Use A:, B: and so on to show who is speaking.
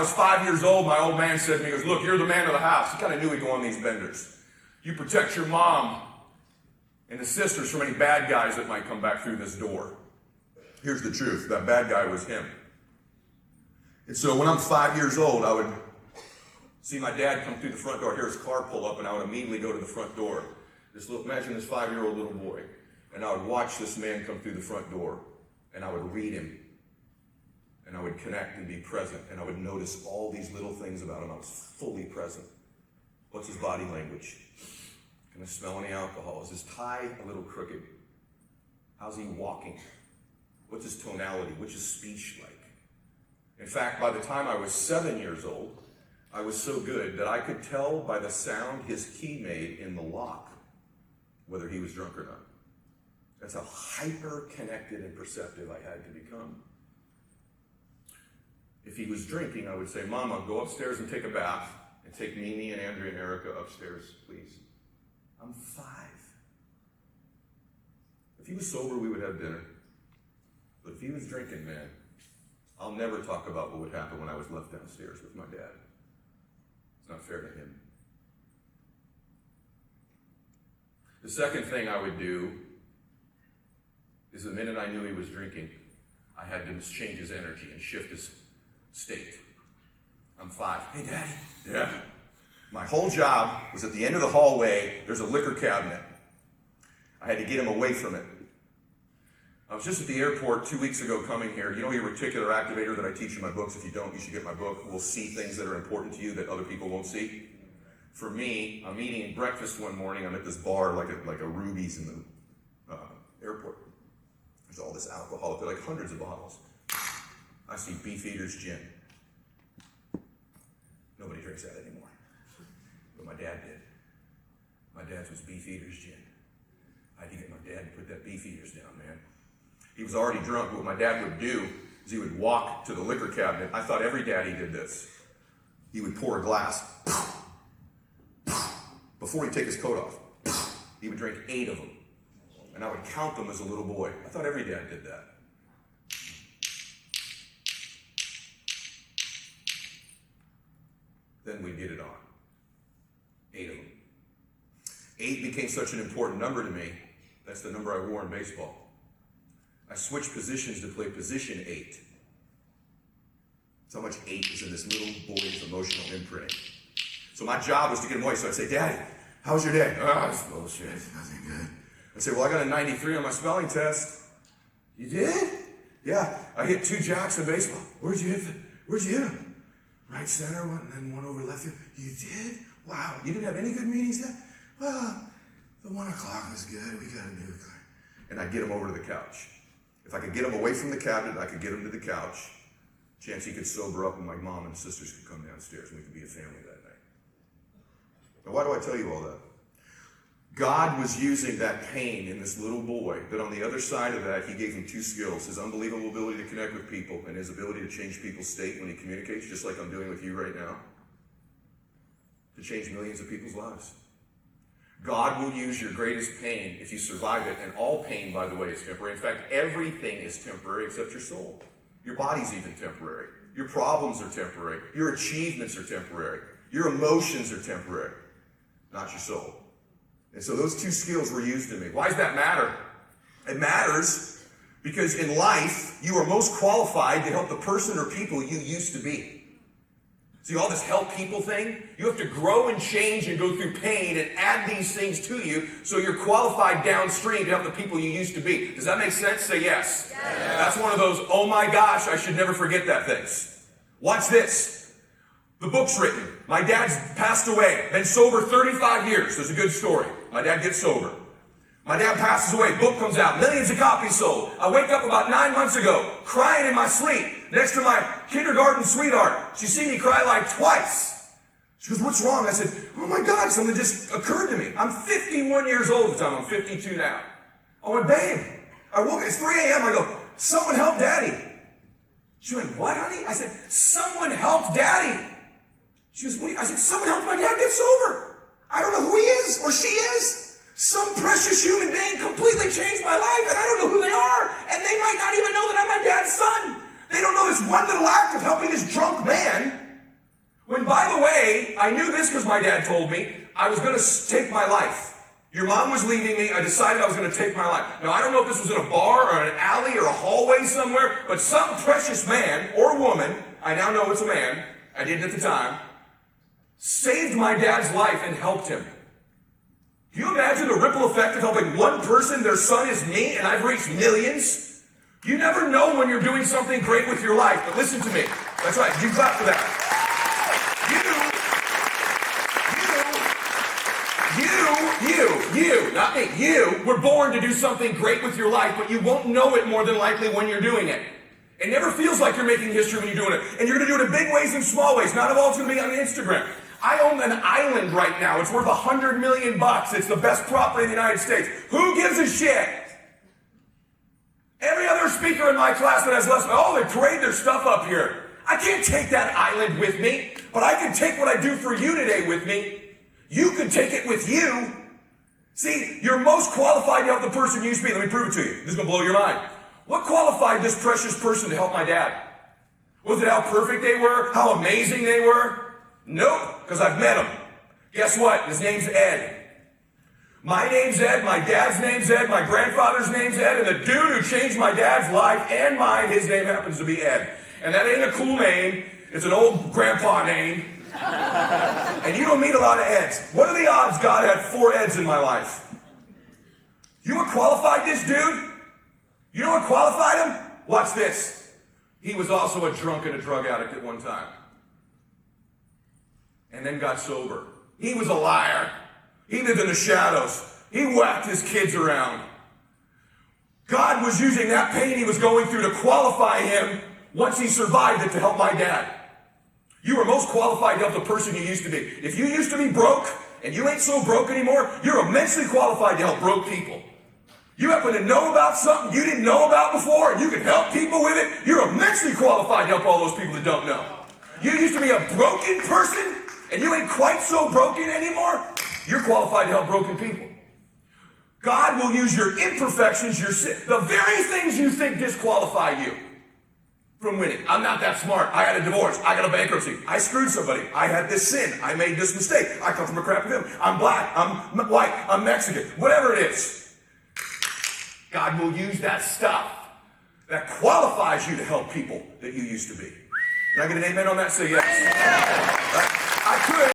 A: I was 5 years old, my old man said to me, he goes, look, you're the man of the house. He kind of knew he'd go on these benders. You protect your mom and the sisters from any bad guys that might come back through this door. Here's the truth, that bad guy was him. And so when I'm 5 years old, I would see my dad come through the front door, hear his car pull up, and I would immediately go to the front door. Imagine this 5-year-old little boy. And I would watch this man come through the front door, and I would read him. And I would connect and be present, and I would notice all these little things about him. I was fully present. What's his body language? Can I smell any alcohol? Is his tie a little crooked? How's he walking? What's his tonality? What's his speech like? In fact, by the time I was 7 years old, I was so good that I could tell by the sound his key made in the lock whether he was drunk or not. That's how hyper-connected and perceptive I had to become. If he was drinking, I would say, Mama, go upstairs and take a bath, and take Mimi and Andrea and Erica upstairs, please. I'm 5. If he was sober, we would have dinner. But if he was drinking, man, I'll never talk about what would happen when I was left downstairs with my dad. It's not fair to him. The second thing I would do is the minute I knew he was drinking, I had to change his energy and shift his state. I'm 5. Hey, Daddy. Yeah. My whole job was at the end of the hallway, there's a liquor cabinet. I had to get him away from it. I was just at the airport 2 weeks ago coming here. You know your reticular activator that I teach in my books? If you don't, you should get my book. We'll see things that are important to you that other people won't see. For me, I'm eating breakfast one morning. I'm at this bar like a Ruby's in the airport. There's all this alcohol. There are like hundreds of bottles. I see Beefeater's gin. Nobody drinks that anymore. But my dad did. My dad's was Beefeater's gin. I had to get my dad to put that Beefeater's down, man. He was already drunk. What my dad would do is he would walk to the liquor cabinet. I thought every daddy did this. He would pour a glass. Before he'd take his coat off. He would drink 8 of them. And I would count them as a little boy. I thought every dad did that. Then we'd get it on. 8 of them. 8 became such an important number to me. That's the number I wore in baseball. I switched positions to play position 8. That's how much 8 is in this little boy's emotional imprinting. So my job was to get him away. So I'd say, Daddy, how was your day? Oh, it's bullshit. Nothing good. I'd say, well, I got a 93 on my spelling test. You did? Yeah. I hit 2 jacks in baseball. Where'd you hit them? Right center, one, and then one over left field. You did? Wow. You didn't have any good meetings yet? Well, the 1 o'clock was good. We got a new car. And I'd get him over to the couch. If I could get him away from the cabinet, I could get him to the couch. Chance he could sober up and my mom and sisters could come downstairs and we could be a family that night. Now, why do I tell you all that? God was using that pain in this little boy, but on the other side of that, he gave him 2 skills. His unbelievable ability to connect with people and his ability to change people's state when he communicates, just like I'm doing with you right now, to change millions of people's lives. God will use your greatest pain if you survive it, and all pain, by the way, is temporary. In fact, everything is temporary except your soul. Your body's even temporary. Your problems are temporary. Your achievements are temporary. Your emotions are temporary, not your soul. And so those 2 skills were used in me. Why does that matter? It matters because in life, you are most qualified to help the person or people you used to be. See, all this help people thing, you have to grow and change and go through pain and add these things to you so you're qualified downstream to help the people you used to be. Does that make sense? Say yes. Yes. That's one of those, oh my gosh, I should never forget that things. Watch this. The book's written. My dad's passed away, been sober 35 years. There's a good story. My dad gets sober. My dad passes away. Book comes out. Millions of copies sold. I wake up about 9 months ago, crying in my sleep, next to my kindergarten sweetheart. She seen me cry like twice. She goes, what's wrong? I said, oh my God, something just occurred to me. I'm 51 years old at the time. I'm 52 now. I went, babe. I woke, it's 3 a.m. I go, someone help Daddy. She went, what, honey? I said, someone help Daddy. She goes, what? I said, someone help my dad get sober. I don't know who he is or she is. Some precious human being completely changed my life, and I don't know who they are, and they might not even know that I'm my dad's son. They don't know this one little act of helping this drunk man I knew this because my dad told me I was going to take my life. Your mom was leaving me. I decided I was going to take my life. Now, I don't know if this was in a bar or an alley or a hallway somewhere, but some precious man or woman, I now know it's a man, I didn't at the time, saved my dad's life and helped him. Can you imagine the ripple effect of helping one person? Their son is me, and I've reached millions. You never know when you're doing something great with your life, but listen to me. That's right, you clap for that. You, not me, you were born to do something great with your life, but you won't know it more than likely when you're doing it. It never feels like you're making history when you're doing it. And you're going to do it in big ways and small ways. Not all it's going to be on Instagram. I own an island right now. It's worth $100 million. It's the best property in the United States. Who gives a shit? Every other speaker in my class that has less, they parade their stuff up here. I can't take that island with me, but I can take what I do for you today with me. You can take it with you. See, you're most qualified to help the person you used to be. Let me prove it to you. This is going to blow your mind. What qualified this precious person to help my dad? Was it how perfect they were? How amazing they were? Nope, because I've met him. Guess what? His name's Ed. My name's Ed, my dad's name's Ed, my grandfather's name's Ed, and the dude who changed my dad's life and mine, his name happens to be Ed. And that ain't a cool name. It's an old grandpa name. And you don't meet a lot of Eds. What are the odds God had 4 Eds in my life? You know what qualified this dude? You know what qualified him? Watch this. He was also a drunk and a drug addict at one time. And then got sober. He was a liar. He lived in the shadows. He whacked his kids around. God was using that pain he was going through to qualify him once he survived it to help my dad. You are most qualified to help the person you used to be. If you used to be broke and you ain't so broke anymore, you're immensely qualified to help broke people. You happen to know about something you didn't know about before and you can help people with it, you're immensely qualified to help all those people that don't know. You used to be a broken person and you ain't quite so broken anymore, you're qualified to help broken people. God will use your imperfections, your sin, the very things you think disqualify you from winning. I'm not that smart. I had a divorce. I got a bankruptcy. I screwed somebody. I had this sin. I made this mistake. I come from a crappy family. I'm black. I'm white. I'm Mexican. Whatever it is. God will use that stuff that qualifies you to help people that you used to be. Can I get an amen on that? Say yes. Right?